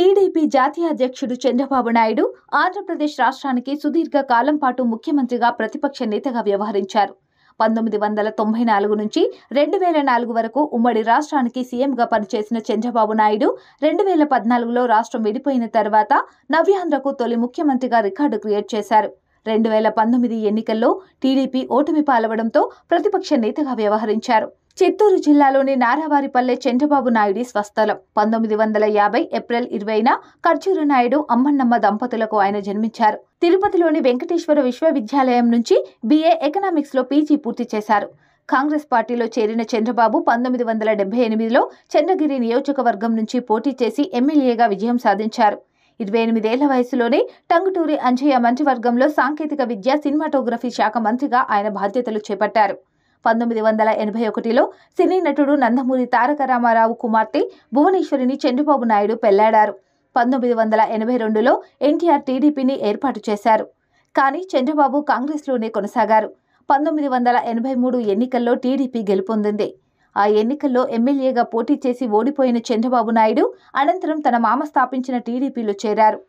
TDP జాతీయ అధ్యక్షుడు చంద్రబాబు నాయుడు ఆంధ్రప్రదేశ్ రాష్ట్రానికి సుదీర్ఘ కాలం పాటు ముఖ్యమంత్రిగా ప్రతిపక్ష నేతగా వ్యవహరించారు. 1994 నుంచి 2004 వరకు ఉమ్మడి రాష్ట్రానికి సీఎంగా పనిచేసిన చంద్రబాబు నాయుడు 2014లో రాష్ట్రం విడిపోయిన తర్వాత నవ్యాంధ్రకు తొలి ముఖ్యమంత్రిగా రికార్డు క్రియేట్ చేశారు. 2019 ఎన్నికల్లో టీడీపీ ఓటమి పాలవడంతో ప్రతిపక్ష నేతగా వ్యవహరించారు. చిత్తూరు జిల్లాలోని నారావారిపల్లె చంద్రబాబు నాయుడి స్వస్థలం. 1950 ఏప్రిల్ 20న ఖర్జూర నాయుడు అమ్మన్నమ్మ దంపతులకు ఆయన జన్మించారు. తిరుపతిలోని వెంకటేశ్వర విశ్వవిద్యాలయం నుంచి BA ఎకనామిక్స్లో PG పూర్తి చేశారు. కాంగ్రెస్ పార్టీలో చేరిన చంద్రబాబు 1978లో చంద్రగిరి నియోజకవర్గం నుంచి పోటీ చేసి ఎమ్మెల్యేగా విజయం సాధించారు. 28 ఏళ్ల వయసులోనే టంగుటూరి అంజయ్య మంత్రివర్గంలో సాంకేతిక విద్య, సినిమాటోగ్రఫీ శాఖ మంత్రిగా ఆయన బాధ్యతలు చేపట్టారు. 1981లో సినీ నటుడు నందమూరి తారక రామారావు కుమార్తె భువనేశ్వరిని చంద్రబాబు నాయుడు పెళ్లాడారు. 1982లో ఎన్టీఆర్ టీడీపీని ఏర్పాటు చేశారు. కానీ చంద్రబాబు కాంగ్రెస్లోనే కొనసాగారు. 1983 ఎన్నికల్లో టీడీపీ గెలుపొందింది. ఆ ఎన్నికల్లో ఎమ్మెల్యేగా పోటీ చేసి ఓడిపోయిన చంద్రబాబు నాయుడు అనంతరం తన మామ స్థాపించిన టీడీపీలో చేరారు.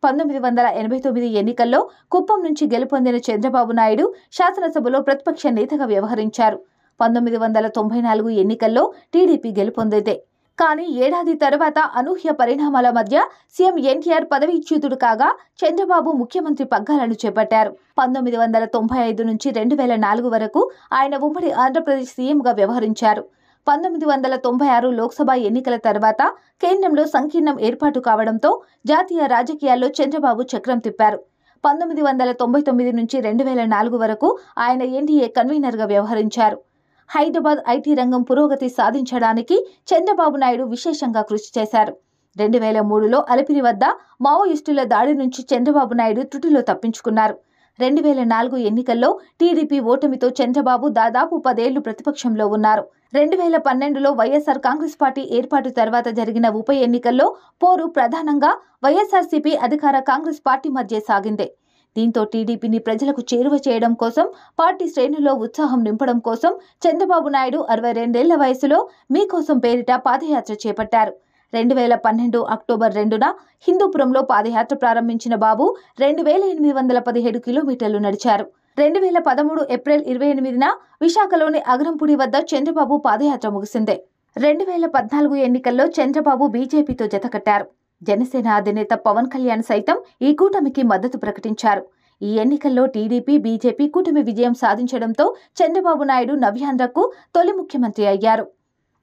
1989 ఎన్నికల్లో కుప్పం నుంచి గెలుపొందిన చంద్రబాబు నాయుడు శాసనసభలో ప్రతిపక్ష నేతగా వ్యవహరించారు. 1994 ఎన్నికల్లో టీడీపీ గెలుపొందింది. కానీ ఏడాది తర్వాత అనూహ్య పరిణామాల మధ్య సీఎం ఎన్టీఆర్ పదవీచ్యుతుడు కాగా చంద్రబాబు ముఖ్యమంత్రి పగ్గాలను చేపట్టారు. 1995 నుంచి 2004 వరకు ఆయన ఉమ్మడి ఆంధ్రప్రదేశ్ సీఎంగా వ్యవహరించారు. 1996 లోక్సభ ఎన్నికల తర్వాత కేంద్రంలో సంకీర్ణం ఏర్పాటు కావడంతో జాతీయ రాజకీయాల్లో చంద్రబాబు చక్రం తిప్పారు. 1999 నుంచి 2004 వరకు ఆయన ఎన్డీఏ కన్వీనర్గా వ్యవహరించారు. హైదరాబాద్ ఐటీ రంగం పురోగతి సాధించడానికి చంద్రబాబు నాయుడు విశేషంగా కృషి చేశారు. 2003లో అలిపిరి వద్ద మావోయిస్టుల దాడి నుంచి చంద్రబాబు నాయుడు త్రుటిలో తప్పించుకున్నారు. 2004 ఎన్నికల్లో టీడీపీ ఓటమితో చంద్రబాబు దాదాపు 10 ఏళ్లు ప్రతిపక్షంలో ఉన్నారు. 2012లో వైఎస్ఆర్ కాంగ్రెస్ పార్టీ ఏర్పాటు తర్వాత జరిగిన ఉప ఎన్నికల్లో పోరు ప్రధానంగా వైఎస్ఆర్సీపీ అధికార కాంగ్రెస్ పార్టీ మధ్య సాగింది. దీంతో టీడీపీని ప్రజలకు చేరువ చేయడం కోసం, పార్టీ శ్రేణుల్లో ఉత్సాహం నింపడం కోసం చంద్రబాబు నాయుడు 62 ఏళ్ల వయసులో మీకోసం పేరిట పాదయాత్ర చేపట్టారు. 2012 అక్టోబర్ 2న హిందూపురంలో పాదయాత్ర ప్రారంభించిన బాబు 2817 కిలోమీటర్లు నడిచారు. 2013 ఏప్రిల్ 28న విశాఖలోని అగరంపూడి వద్ద చంద్రబాబు పాదయాత్ర ముగిసింది. 2014 ఎన్నికల్లో చంద్రబాబు బీజేపీతో జతకట్టారు. జనసేన అధినేత పవన్ కళ్యాణ్ సైతం ఈ కూటమికి మద్దతు ప్రకటించారు. ఈ ఎన్నికల్లో టీడీపీ, బీజేపీ కూటమి విజయం సాధించడంతో చంద్రబాబు నాయుడు నవ్యాంధ్రకు తొలి ముఖ్యమంత్రి అయ్యారు.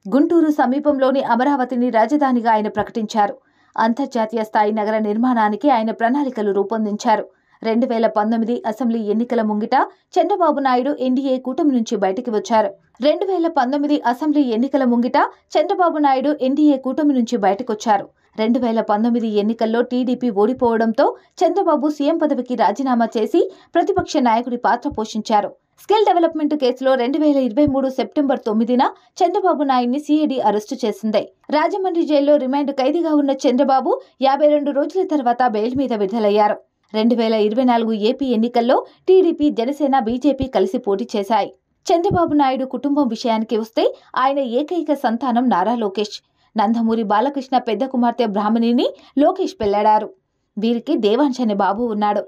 గుంటూరు సమీపంలోని అమరావతిని రాజధానిగా ఆయన ప్రకటించారు. అంతర్జాతీయ స్థాయి నగర నిర్మాణానికి ఆయన ప్రణాళికలు రూపొందించారు. 2019 అసెంబ్లీ ఎన్నికల ముంగిట చంద్రబాబు నాయుడు ఎన్డీఏ కూటమి నుంచి బయటికి వచ్చారు. 2019 అసెంబ్లీ ఎన్నికల ముంగిట చంద్రబాబు నాయుడు ఎన్డీఏ కూటమి నుంచి బయటకొచ్చారు. 2019 ఎన్నికల్లో టీడీపీ ఓడిపోవడంతో చంద్రబాబు సీఎం పదవికి రాజీనామా చేసి ప్రతిపక్ష నాయకుడి పాత్ర పోషించారు. స్కిల్ డెవలప్మెంట్ కేసులో 2023 సెప్టెంబర్ 9న చంద్రబాబు నాయుడిని సిఐడి అరెస్టు చేసింది. రాజమండ్రి జైల్లో రిమాండ్ ఖైదీగా ఉన్న చంద్రబాబు 52 రోజుల తర్వాత బెయిల్ మీద విడుదలయ్యారు. 2024 ఏపీ ఎన్నికల్లో టీడీపీ, జనసేన, బీజేపీ కలిసి పోటీ చేశాయి. చంద్రబాబు నాయుడు కుటుంబం విషయానికి వస్తే ఆయన ఏకైక సంతానం నారా లోకేష్. నందమూరి బాలకృష్ణ పెద్ద కుమార్తె బ్రాహ్మణిని లోకేష్ పెళ్లాడారు. వీరికి దేవాంశ్ అనే బాబు ఉన్నాడు.